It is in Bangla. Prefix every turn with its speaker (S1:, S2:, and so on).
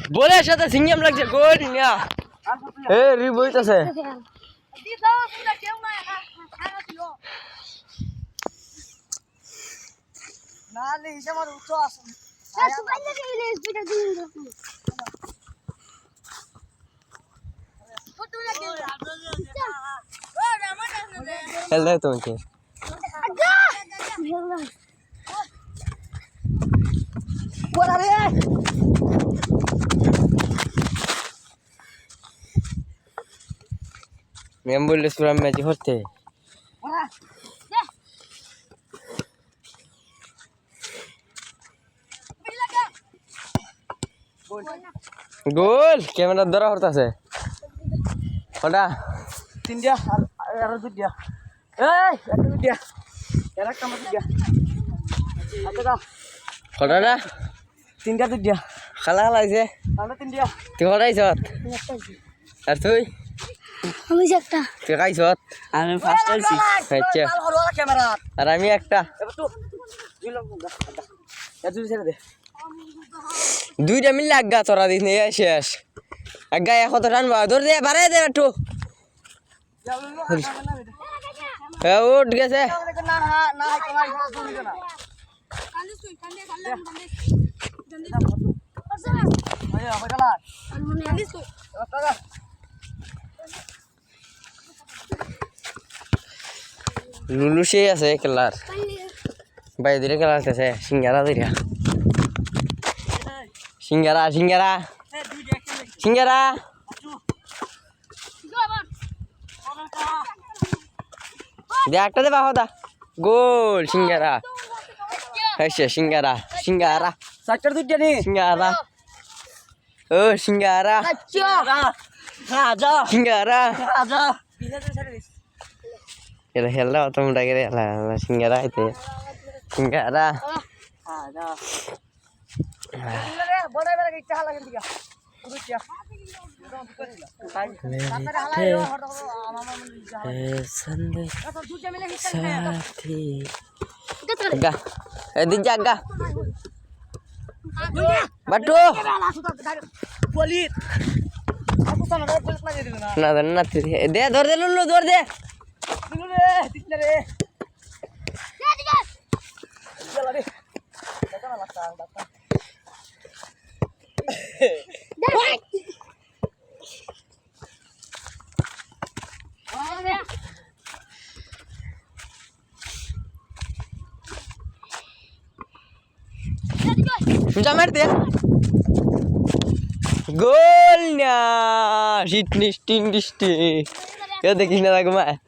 S1: বলের সাথে সিঙ্গাম লাগছে গোল না এ রি বইতাছে
S2: নালে হিসাব আর উঠো আসুন
S1: খেলতে তোমাকে मैं बोले सुरा मैच होते गोल कैमरा दरा होता से कटा
S2: तीन दिया আর দুই দিয়া এই একটা দুই দিয়া এর একটা মত দিয়া আচ্ছা
S1: कटा ना
S2: তিনটা দুই দিয়া
S1: খালা লাগছে
S2: তাহলে তিন দিয়া
S1: তুই কটাইছ আর তুই
S3: আমি একটা
S1: তুই খাইছ
S2: আমি ফার্স্ট আইছি
S1: আচ্ছা
S2: কাল হলো ক্যামেরা
S1: আর আমি একটা
S2: এবার তো দুই লোক দা দুই ছেড়ে দে
S1: দুইটা মিলে আজ্ঞা তোরা দিস নে শেষ আজ্ঞা কত রান ধর দে বাড়াই দে একটু উঠ গেছে
S2: না না না তোমার ভালো শুনিও না আরে হইতালা টাকা
S1: লুলু সেই আছে খেলার বাইরে দিলে খেলা আছে সিঙ্গারা দিরা সিঙ্গারা সিঙ্গারা সিঙ্গারা দে একটা দে বাবা দা গোল সিঙ্গারা হয়েছে সিঙ্গারা সিঙ্গারা
S2: চারটার দুইটা নি
S1: সিঙ্গারা ও সিঙ্গারা
S2: রাজা
S1: সিঙ্গারা
S2: রাজা
S1: এটা খেললা অত মোটা করে সিঙ্গারা আইতে সিঙ্গারা
S2: রাজা রে বড় বড় কি চা লাগে দিকা দুইটা
S1: দিন জাগা বাটু
S2: polit aku sana ada polis lagi di sana
S1: না না দে ধর দে লুলু ধর দে
S2: dulu deh tikna deh jalan deh datang datang
S1: Jamar dia. Golnya. Shit nih, sting. Ya udah gini lah gue mah.